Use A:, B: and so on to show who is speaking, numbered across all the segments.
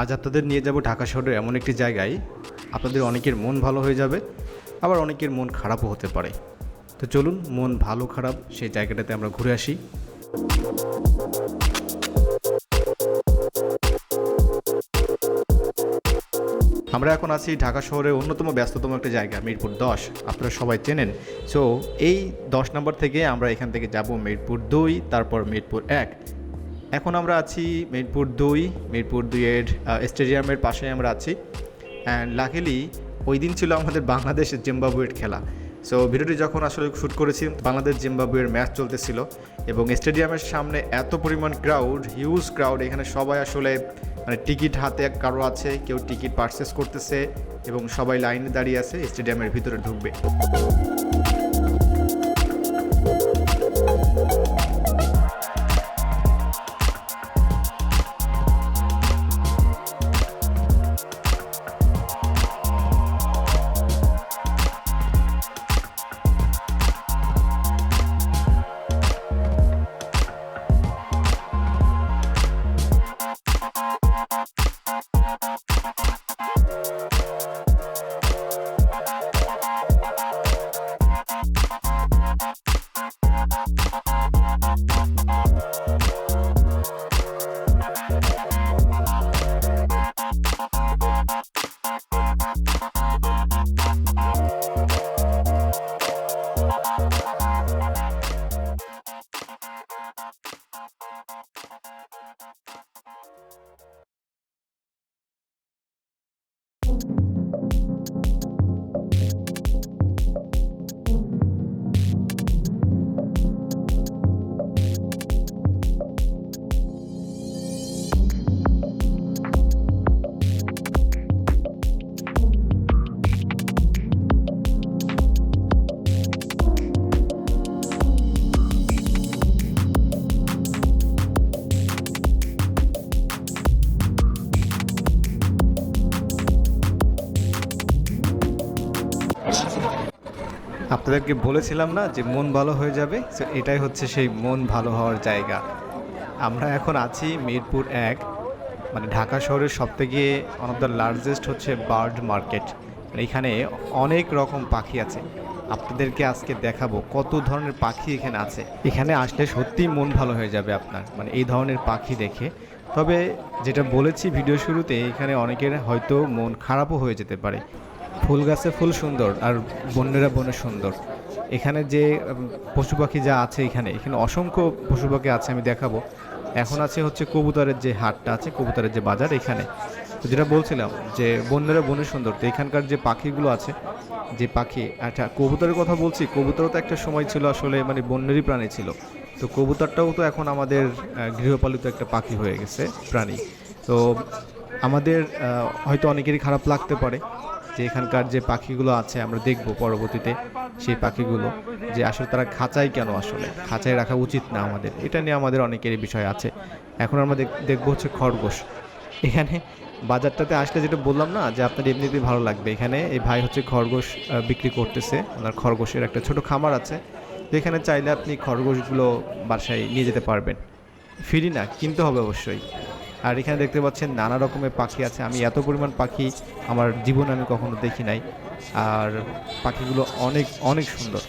A: আজ আপনাদের নিয়ে যাব ঢাকা শহরের এমন একটি জায়গায় আপনাদের অনেকের মন ভালো হয়ে যাবে, আবার অনেকের মন খারাপও হতে পারে। তো চলুন মন ভালো খারাপ সেই জায়গাটাতে আমরা ঘুরে আসি। আমরা এখন আছি ঢাকা শহরের অন্যতম ব্যস্ততম একটা জায়গা মিরপুর 10, আপনারা সবাই চেনেন। সো এই 10 নম্বর থেকে আমরা এখান থেকে যাব মিরপুর 2, তারপর মিরপুর 1। এখন আমরা আছি মিরপুর 2 এর স্টেডিয়ামের পাশে আমরা আছি। অ্যান্ড লাকিলি ওই দিন ছিল আমাদের বাংলাদেশ জিম্বাবুয়ের খেলা। সো ভিডিওটি যখন আসলে শ্যুট করেছি বাংলাদেশ জিম্বাবুয়ের ম্যাচ চলতেছিল এবং স্টেডিয়ামের সামনে এত পরিমাণ ক্রাউড, হিউজ ক্রাউড। এখানে সবাই আসলে মানে টিকিট হাতে কারো আছে, কেউ টিকিট পারচেস করতেছে এবং সবাই লাইনে দাঁড়িয়ে আছে স্টেডিয়ামের ভিতরে ঢুকবে। আপনাদেরকে বলেছিলাম না যে মন ভালো হয়ে যাবে, সো এটাই হচ্ছে সেই মন ভালো হওয়ার জায়গা। আমরা এখন আছি মিরপুর 1, মানে ঢাকা শহরের সবথেকে ওয়ান অফ দ্য লার্জেস্ট হচ্ছে বার্ড মার্কেট। এখানে অনেক রকম পাখি আছে, আপনাদেরকে আজকে দেখাবো কত ধরনের পাখি এখানে আছে। এখানে আসলে সত্যিই মন ভালো হয়ে যাবে আপনার, মানে এই ধরনের পাখি দেখে। তবে যেটা বলেছি ভিডিও শুরুতে, এখানে অনেকের হয়তো মন খারাপও হয়ে যেতে পারে। ফুল গাছে ফুল সুন্দর আর বন্যেরা বনে সুন্দর। এখানে যে পশু পাখি যা আছে এখানে অসংখ্য পশু পাখি আছে, আমি দেখাবো। এখন আছে হচ্ছে কবুতরের যে হাটটা আছে, কবুতরের যে বাজার এখানে। তো যেটা বলছিলাম যে বন্যেরা বনে সুন্দর, তো এখানকার যে পাখিগুলো আছে, যে পাখি, আচ্ছা কবুতরের কথা বলছি, কবুতরও তো একটা সময় ছিল আসলে মানে বন্যেরই প্রাণী ছিল। তো কবুতরটাও তো এখন আমাদের গৃহপালিত একটা পাখি হয়ে গেছে, প্রাণী। তো আমাদের হয়তো অনেকেরই খারাপ লাগতে পারে যে এখানকার যে পাখিগুলো আছে, আমরা দেখব পরবর্তীতে সেই পাখিগুলো যে আসলে তারা খাঁচায় কেন, আসলে খাঁচায় রাখা উচিত না আমাদের, এটা নিয়ে আমাদের অনেকেরই বিষয় আছে। এখন আমরা দেখবো হচ্ছে খরগোশ। এখানে বাজারটাতে আসলে যেটা বললাম না যে আপনার এমনিতেই ভালো লাগবে, এখানে এই ভাই হচ্ছে খরগোশ বিক্রি করতেছে। ওনার খরগোশের একটা ছোট খামার আছে, যেখানে চাইলে আপনি খরগোশগুলো বাসায় নিয়ে যেতে পারবেন। ফ্রি না, কিনতে হবে অবশ্যই। আর এখানে দেখতে পাচ্ছেন নানা রকমের পাখি আছে, আমি এত পরিমাণ পাখি আমার জীবনে আমি কখনো দেখি নাই। আর পাখিগুলো অনেক অনেক সুন্দর।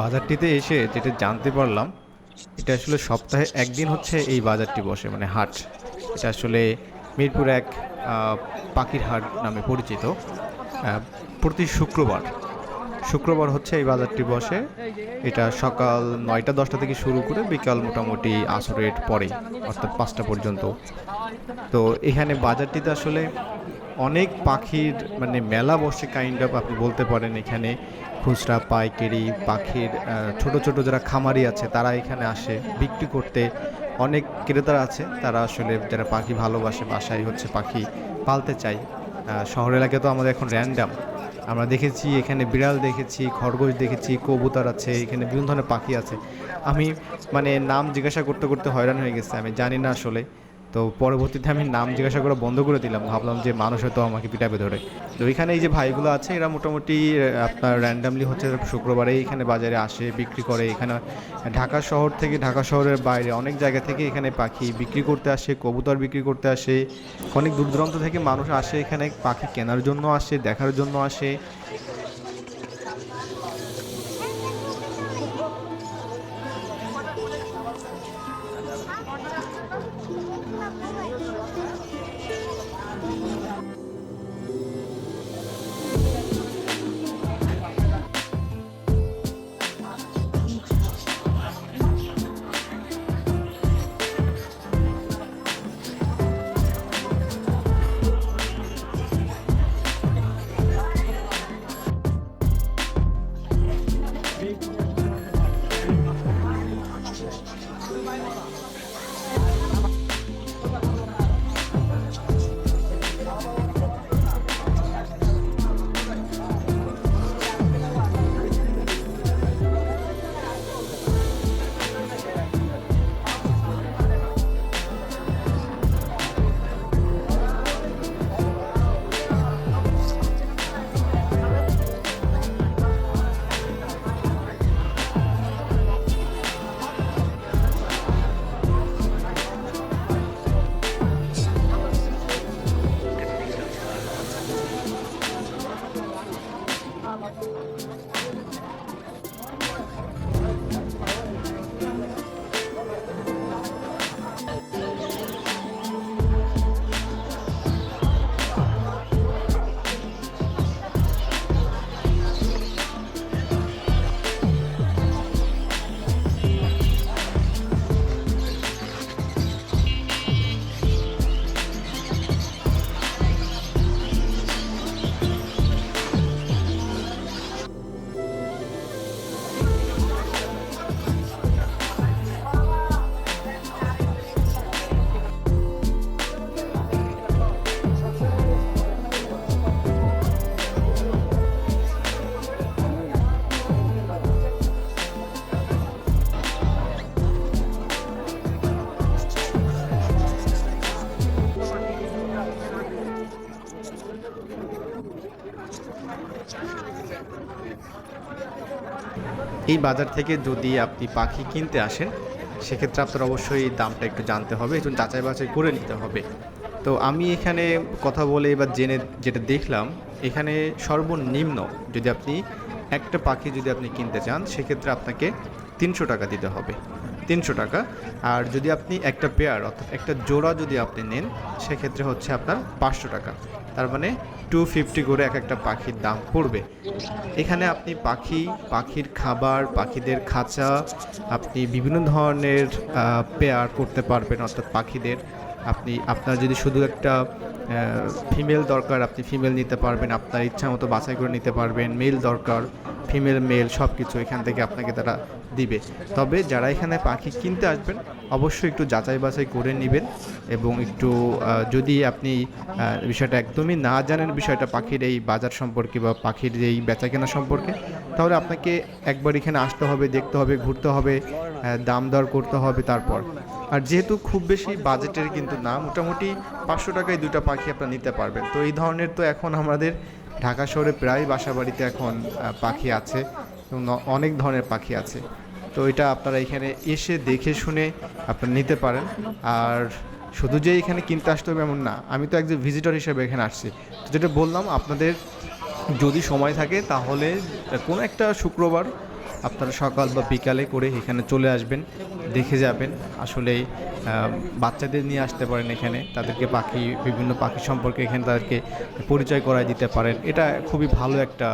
A: বাজারটিতে এসে যেটা জানতে পারলাম, এটা আসলে সপ্তাহে একদিন হচ্ছে এই বাজারটি বসে, মানে হাট। এটা আসলে মিরপুর এক পাখির হাট নামে পরিচিত। প্রতি শুক্রবার শুক্রবার হচ্ছে এই বাজারটি বসে। এটা সকাল 9টা 10টা থেকে শুরু করে বিকাল মোটামুটি আসরের পরে, অর্থাৎ 5টা পর্যন্ত। তো এখানে বাজারটিতে আসলে অনেক পাখির মানে মেলা বসে, কাইন্ড অফ আপনি বলতে পারেন। এখানে খুচরা পাইকারি পাখির ছোট ছোট যারা খামারি আছে তারা এখানে আসে বিক্রি করতে। অনেক ক্রেতারা আছে তারা আসলে যারা পাখি ভালোবাসে, বাসায় হচ্ছে পাখি পালতে চাই। শহর এলাকায় তো আমাদের এখন র্যান্ডাম, আমরা দেখেছি এখানে বিড়াল দেখেছি, খরগোশ দেখেছি, কবুতর আছে, এখানে বিভিন্ন ধরনের পাখি আছে। আমি মানে নাম জিজ্ঞাসা করতে করতে হয়রান হয়ে গেছে, আমি জানি না আসলে। তো পরবর্তীতে আমি নাম জিজ্ঞাসা করা বন্ধ করে দিলাম, ভাবলাম যে মানুষ হয়তো আমাকে পিটাবে ধরে। তো এখানে এই যে ভাইগুলো আছে এরা মোটামুটি আপনার র্যান্ডামলি হচ্ছে শুক্রবারেই এখানে বাজারে আসে, বিক্রি করে। এখানে ঢাকা শহর থেকে, ঢাকা শহরের বাইরে অনেক জায়গা থেকে এখানে পাখি বিক্রি করতে আসে, কবুতর বিক্রি করতে আসে। অনেক দূর দূরান্ত থেকে মানুষ আসে এখানে পাখি কেনার জন্য আসে, দেখার জন্য আসে। এই বাজার থেকে যদি আপনি পাখি কিনতে আসেন, সেক্ষেত্রে আপনার অবশ্যই দামটা একটু জানতে হবে, একটু যাচাই বাছাই করে নিতে হবে। তো আমি এখানে কথা বলে এবার জেনে যেটা দেখলাম, এখানে সর্বনিম্ন যদি আপনি একটা পাখি যদি আপনি কিনতে চান, সেক্ষেত্রে আপনাকে 300 টাকা দিতে হবে, 300 টাকা। আর যদি আপনি একটা পেয়ার অর্থাৎ একটা জোড়া যদি আপনি নেন, সেক্ষেত্রে হচ্ছে আপনার 500 টাকা। তার মানে 250 করে এক একটা পাখির দাম পড়বে। এখানে আপনি পাখির খাবার, পাখিদের খাঁচা, আপনি বিভিন্ন ধরনের পেয়ার করতে পারবেন, অর্থাৎ পাখিদের আপনার যদি শুধু একটা ফিমেল দরকার, আপনি ফিমেল নিতে পারবেন, আপনার ইচ্ছা মতো বাছাই করে নিতে পারবেন। মেল দরকার, ফিমেল মেল সব কিছু এখান থেকে আপনাকে তারা দিবে। তবে যারা এখানে পাখি কিনতে আসবেন, অবশ্যই একটু যাচাই বাছাই করে নেবেন। এবং একটু যদি আপনি বিষয়টা একদমই না জানেন, বিষয়টা পাখির এই বাজার সম্পর্কে বা পাখির এই বেচাকেনা সম্পর্কে, তাহলে আপনাকে একবার এখানে আসতে হবে, দেখতে হবে, ঘুরতে হবে, দাম দর করতে হবে তারপর। আর যেহেতু খুব বেশি বাজেটের কিন্তু না, মোটামুটি 500 টাকায় দুটো পাখি আপনারা নিতে পারবেন। তো এই ধরনের তো এখন আমাদের ঢাকা শহরে প্রায় বাসাবাড়িতে এখন পাখি আছে এবং অনেক ধরনের পাখি আছে। তো এটা আপনারা এখানে এসে দেখে শুনে আপনারা নিতে পারেন। আর শুধু যে এখানে কিনতে আসতে হবে এমন না, আমি তো একজন ভিজিটর হিসেবে এখানে আসছি। তো যেটা বললাম, আপনাদের যদি সময় থাকে তাহলে কোনো একটা শুক্রবার আপনারা সকাল বা বিকালে করে এখানে চলে আসবেন, দেখে যাবেন। আসলে বাচ্চাদের নিয়ে আসতে পারেন এখানে, তাদেরকে বিভিন্ন পাখি সম্পর্কে এখানে তাদেরকে পরিচয় করায় দিতে পারেন। এটা খুবই ভালো একটা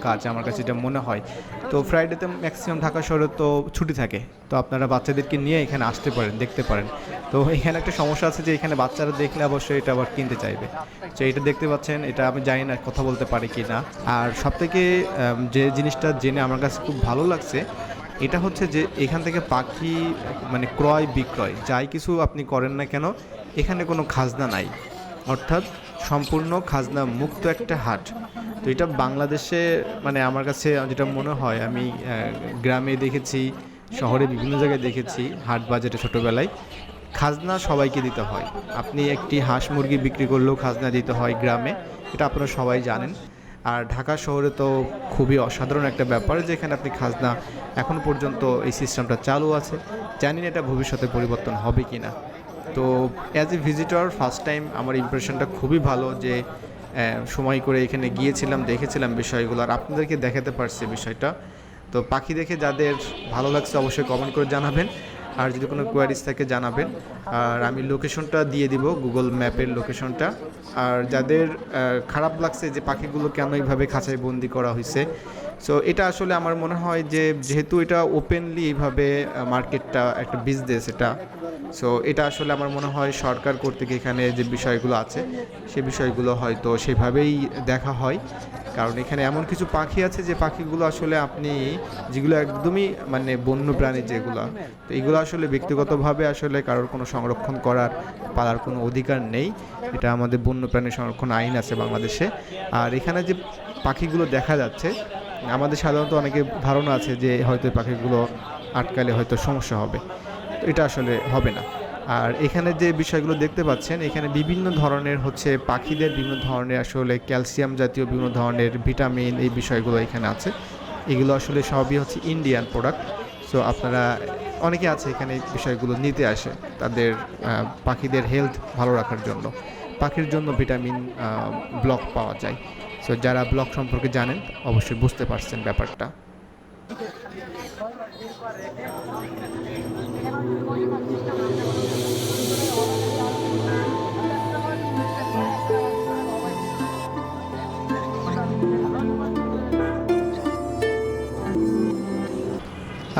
A: কাজ আমার কাছে এটা মনে হয়। তো ফ্রাইডেতে ম্যাক্সিমাম ঢাকা শহরে তো ছুটি থাকে, তো আপনারা বাচ্চাদেরকে নিয়ে এখানে আসতে পারেন, দেখতে পারেন। তো এখানে একটা সমস্যা আছে যে এখানে বাচ্চারা দেখলে অবশ্যই এটা আবার কিনতে চাইবে। তো এটা দেখতে পাচ্ছেন, এটা আমি জানি না কথা বলতে পারি কি না। আর সবথেকে যে জিনিসটা জেনে আমার কাছে খুব ভালো লাগছে, এটা হচ্ছে যে এখান থেকে পাখি মানে ক্রয় বিক্রয় যাই কিছু আপনি করেন না কেন, এখানে কোনো খাজনা নাই, অর্থাৎ সম্পূর্ণ খাজনা মুক্ত একটা হাট। তো এটা বাংলাদেশে মানে আমার কাছে যেটা মনে হয়, আমি গ্রামে দেখেছি, শহরে বিভিন্ন জায়গায় দেখেছি, হাট বাজারে ছোটোবেলায় খাজনা সবাইকে দিতে হয়। আপনি একটি হাঁস মুরগি বিক্রি করলেও খাজনা দিতে হয় গ্রামে, এটা আপনারা সবাই জানেন। আর ঢাকা শহরে তো খুবই অসাধারণ একটা ব্যাপার, যেখানে আপনি খাজনা এখনও পর্যন্ত এই সিস্টেমটা চালু আছে। জানি না এটা ভবিষ্যতে পরিবর্তন হবে কি না। তো as a visitor first time আমার ইমপ্রেশনটা খুবই ভালো, যে সময় করে এখানে গিয়েছিলাম, দেখেছিলাম বিষয়গুলো, আর আপনাদেরকে দেখাতে পারছি বিষয়টা। তো পাখি দেখে যাদের ভালো লাগছে অবশ্যই কমেন্ট করে জানাবেন, আর যদি কোনো কোয়ারিজ থাকে জানাবেন। আর আমি লোকেশনটা দিয়ে দিব, গুগল ম্যাপের লোকেশনটা। আর যাদের খারাপ লাগছে যে পাখিগুলো কেন এইভাবে খাঁচায় বন্দি করা হয়েছে, সো এটা আসলে আমার মনে হয় যে যেহেতু এটা ওপেনলি এইভাবে মার্কেটটা একটা বিজনেস এটা, সো এটা আসলে আমার মনে হয় সরকার কর্তৃক এখানে যে বিষয়গুলো আছে সে বিষয়গুলো হয়তো সেভাবেই দেখা হয়। কারণ এখানে এমন কিছু পাখি আছে যে পাখিগুলো আসলে আপনি যেগুলো একদমই মানে বন্য প্রাণী যেগুলো, তো এগুলো আসলে ব্যক্তিগতভাবে আসলে কারোর কোনো সংরক্ষণ করার পালার কোনো অধিকার নেই। এটা আমাদের বন্য প্রাণী সংরক্ষণ আইন আছে বাংলাদেশে। আর এখানে যে পাখিগুলো দেখা যাচ্ছে, আমাদের সাধারণত অনেকে ধারণা আছে যে হয়তো পাখিগুলো আটকালে হয়তো সমস্যা হবে, তো এটা আসলে হবে না। আর এখানে যে বিষয়গুলো দেখতে পাচ্ছেন, এখানে বিভিন্ন ধরনের হচ্ছে পাখিদের বিভিন্ন ধরনের আসলে ক্যালসিয়াম জাতীয় বিভিন্ন ধরনের ভিটামিন, এই বিষয়গুলো এখানে আছে। এগুলো আসলে সবই হচ্ছে ইন্ডিয়ান প্রোডাক্ট। সো আপনারা অনেকে আছে এখানে এই বিষয়গুলো নিতে আসে তাদের পাখিদের হেলথ ভালো রাখার জন্য। পাখির জন্য ভিটামিন ব্লক পাওয়া যায়। সো যারা ব্লক সম্পর্কে জানেন অবশ্যই বুঝতে পারছেন ব্যাপারটা।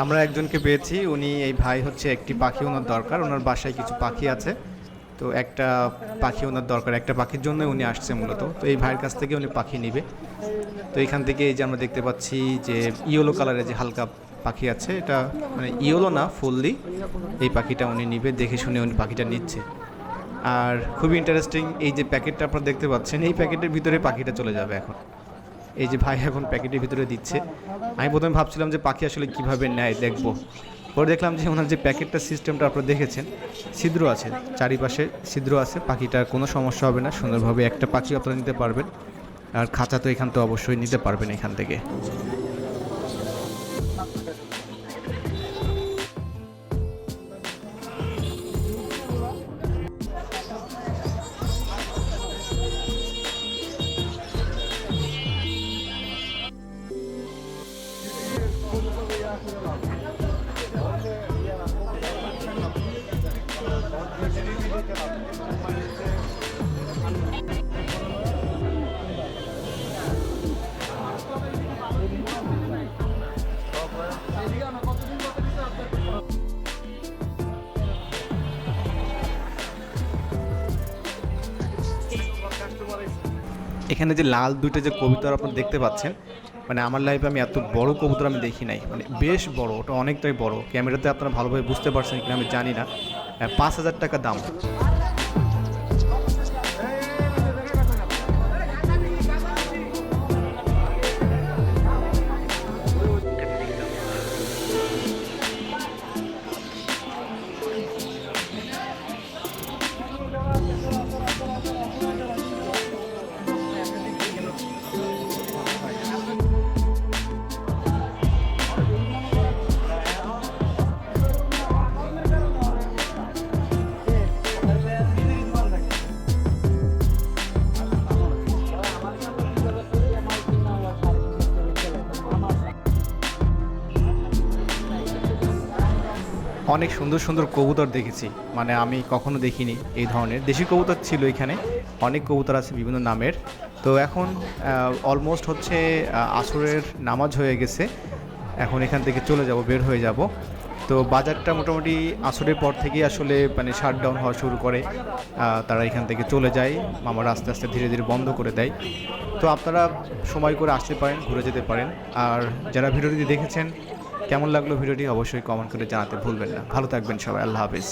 A: আমরা একজনকে পেয়েছি, উনি এই ভাই হচ্ছে একটি পাখি ওনার দরকার, ওনার বাসায় কিছু পাখি আছে, তো একটা পাখি ওনার দরকার, একটা পাখির জন্য উনি আসছে মূলত। তো এই ভাইয়ের কাছ থেকে উনি পাখি নেবে। তো এখান থেকে এই যে আমরা দেখতে পাচ্ছি যে ইয়েলো কালারের যে হালকা পাখি আছে, এটা মানে ইয়েলো না ফুললি, এই পাখিটা উনি নিবে, দেখে শুনে উনি পাখিটা নিচ্ছে। আর খুবই ইন্টারেস্টিং, এই যে প্যাকেটটা আপনারা দেখতে পাচ্ছেন, এই প্যাকেটের ভিতরে পাখিটা চলে যাবে এখন। এই যে ভাই এখন প্যাকেটের ভিতরে দিচ্ছে। আমি প্রথমে ভাবছিলাম যে পাখি আসলে কিভাবে নেয় দেখব, পরে দেখলাম যে ওনার যে প্যাকেটটা সিস্টেমটা আপনারা দেখেছেন, ছিদ্র আছে, চারিপাশে ছিদ্র আছে, পাখিটার কোনো সমস্যা হবে না, সুন্দরভাবে একটা পাখি আপনারা নিতে পারবেন। আর খাঁচা তো এখান তো অবশ্যই নিতে পারবেন এখান থেকে। এখানে যে লাল দুইটা যে কবুতর আপনারা দেখতে পাচ্ছেন, মানে আমার লাইফে আমি এত বড় কবুতর আমি দেখি নাই, মানে বেশ বড়, ওটা অনেকটাই বড়। ক্যামেরাতে আপনারা ভালোভাবে বুঝতে পারছেন কিনা আমি জানি না। 5,000 টাকা দাম। অনেক সুন্দর সুন্দর কবুতর দেখেছি, মানে আমি কখনো দেখিনি এই ধরনের। দেশি কবুতর ছিল এখানে, অনেক কবুতর আছে বিভিন্ন নামের। তো এখন অলমোস্ট হচ্ছে আসরের নামাজ হয়ে গেছে, এখন এখান থেকে চলে যাব, বের হয়ে যাব। তো বাজারটা মোটামুটি আসরের পর থেকেই আসলে মানে শাটডাউন হওয়া শুরু করে, তারা এখান থেকে চলে যায়, আমার আস্তে আস্তে ধীরে ধীরে বন্ধ করে দেয়। তো আপনারা সময় করে আসতে পারেন, ঘুরে যেতে পারেন। আর যারা ভিডিওটি দেখেছেন, কেমন লাগলো ভিডিওটি অবশ্যই কমেন্ট করে জানাতে ভুলবেন না। ভালো থাকবেন সবাই, আল্লাহ হাফিজ।